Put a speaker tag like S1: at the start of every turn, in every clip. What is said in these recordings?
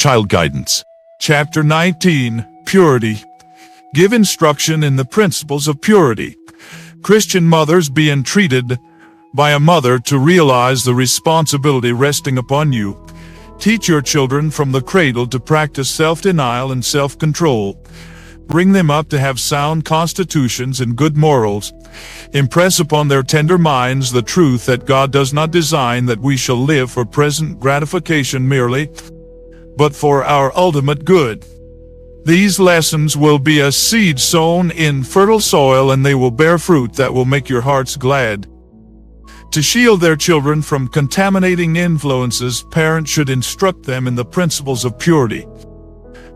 S1: Child Guidance. Chapter 19, Purity. Give instruction in the principles of purity. Christian mothers be entreated by a mother to realize the responsibility resting upon you. Teach your children from the cradle to practice self-denial and self-control. Bring them up to have sound constitutions and good morals. Impress upon their tender minds the truth that God does not design that we shall live for present gratification merely, but for our ultimate good. These lessons will be as seed sown in fertile soil, and they will bear fruit that will make your hearts glad. To shield their children from contaminating influences, parents should instruct them in the principles of purity.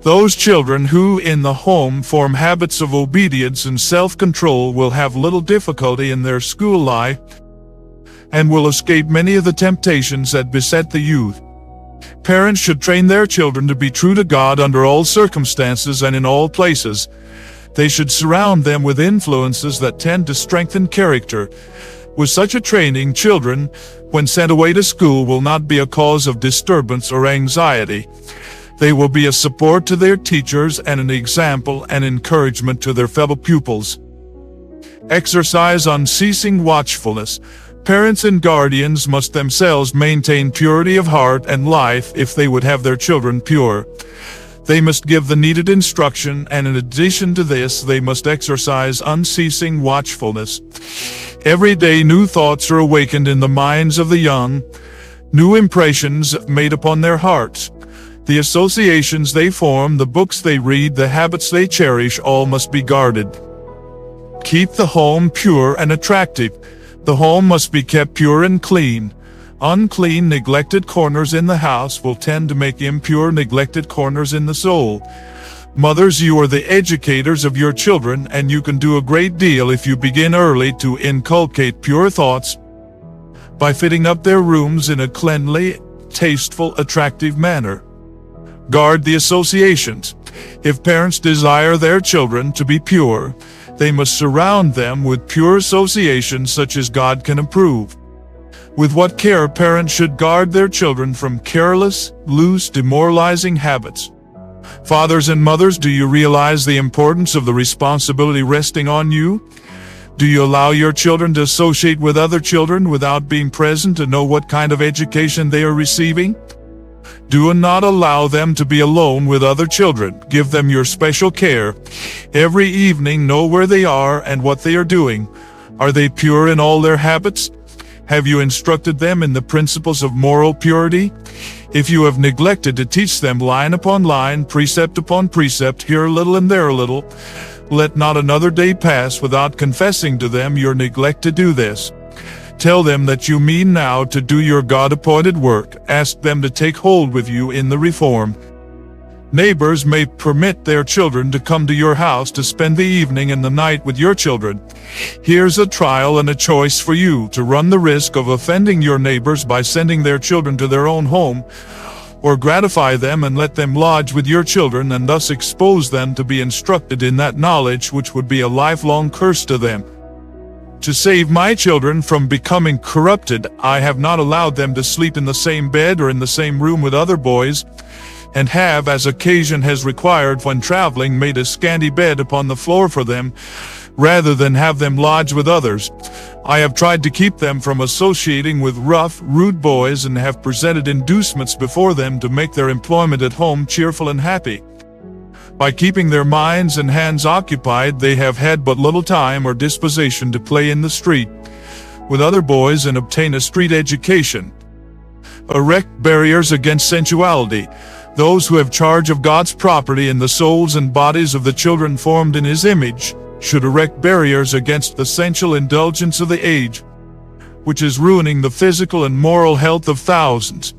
S1: Those children who in the home form habits of obedience and self-control will have little difficulty in their school life and will escape many of the temptations that beset the youth. Parents should train their children to be true to God under all circumstances and in all places. They should surround them with influences that tend to strengthen character. With such a training, children, when sent away to school, will not be a cause of disturbance or anxiety. They will be a support to their teachers and an example and encouragement to their fellow pupils. Exercise unceasing watchfulness. Parents and guardians must themselves maintain purity of heart and life if they would have their children pure. They must give the needed instruction, and in addition to this, they must exercise unceasing watchfulness. Every day new thoughts are awakened in the minds of the young, new impressions made upon their hearts. The associations they form, the books they read, the habits they cherish, all must be guarded. Keep the home pure and attractive. The home must be kept pure and clean. Unclean, neglected corners in the house will tend to make impure, neglected corners in the soul. Mothers, you are the educators of your children, and you can do a great deal if you begin early to inculcate pure thoughts by fitting up their rooms in a cleanly, tasteful, attractive manner. Guard the associations. If parents desire their children to be pure, they must surround them with pure associations such as God can approve. With what care parents should guard their children from careless, loose, demoralizing habits. Fathers and mothers, do you realize the importance of the responsibility resting on you? Do you allow your children to associate with other children without being present to know what kind of education they are receiving? Do not allow them to be alone with other children. Give them your special care. Every evening know where they are and what they are doing. Are they pure in all their habits? Have you instructed them in the principles of moral purity? If you have neglected to teach them line upon line, precept upon precept, here a little and there a little, let not another day pass without confessing to them your neglect to do this. Tell them that you mean now to do your God-appointed work. Ask them to take hold with you in the reform. Neighbors may permit their children to come to your house to spend the evening and the night with your children. Here's a trial and a choice for you: to run the risk of offending your neighbors by sending their children to their own home, or gratify them and let them lodge with your children and thus expose them to be instructed in that knowledge which would be a lifelong curse to them. To save my children from becoming corrupted, I have not allowed them to sleep in the same bed or in the same room with other boys, and have, as occasion has required when traveling, made a scanty bed upon the floor for them, rather than have them lodge with others. I have tried to keep them from associating with rough, rude boys, and have presented inducements before them to make their employment at home cheerful and happy. By keeping their minds and hands occupied, they have had but little time or disposition to play in the street with other boys and obtain a street education. Erect barriers against sensuality. Those who have charge of God's property in the souls and bodies of the children formed in His image should erect barriers against the sensual indulgence of the age, which is ruining the physical and moral health of thousands.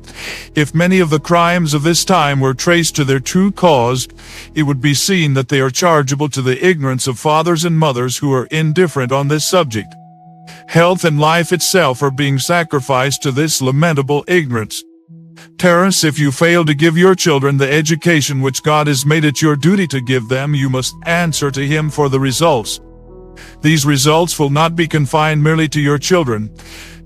S1: If many of the crimes of this time were traced to their true cause, it would be seen that they are chargeable to the ignorance of fathers and mothers who are indifferent on this subject. Health and life itself are being sacrificed to this lamentable ignorance. Parents, if you fail to give your children the education which God has made it your duty to give them, you must answer to Him for the results. These results will not be confined merely to your children.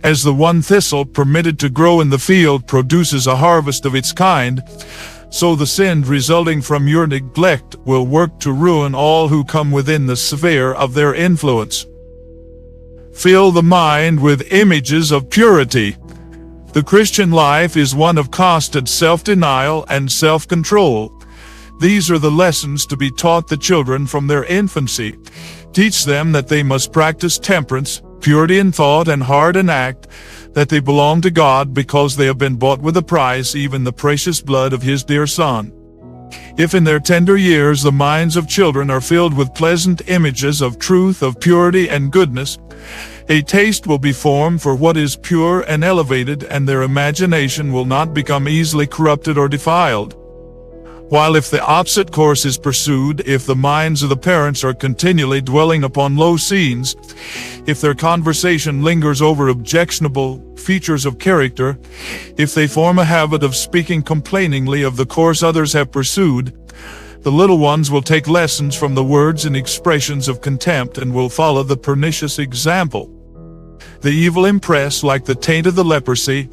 S1: As the one thistle permitted to grow in the field produces a harvest of its kind, So the sin resulting from your neglect will work to ruin all who come within the sphere of their influence. Fill the mind with images of purity. The Christian life is one of constant self-denial and self-control. These are the lessons to be taught the children from their infancy. Teach them that they must practice temperance, purity in thought and heart and act, that they belong to God because they have been bought with a price, even the precious blood of His dear Son. If in their tender years the minds of children are filled with pleasant images of truth, of purity and goodness, a taste will be formed for what is pure and elevated, and their imagination will not become easily corrupted or defiled. While if the opposite course is pursued, if the minds of the parents are continually dwelling upon low scenes, if their conversation lingers over objectionable features of character, if they form a habit of speaking complainingly of the course others have pursued, the little ones will take lessons from the words and expressions of contempt and will follow the pernicious example. The evil impress, like the taint of the leprosy,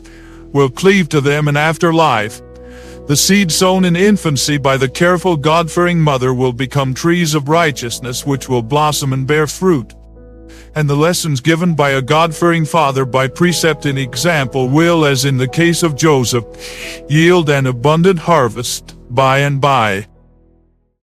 S1: will cleave to them in after life. The seed sown in infancy by the careful God-fearing mother will become trees of righteousness which will blossom and bear fruit. And the lessons given by a God-fearing father by precept and example will, as in the case of Joseph, yield an abundant harvest by and by.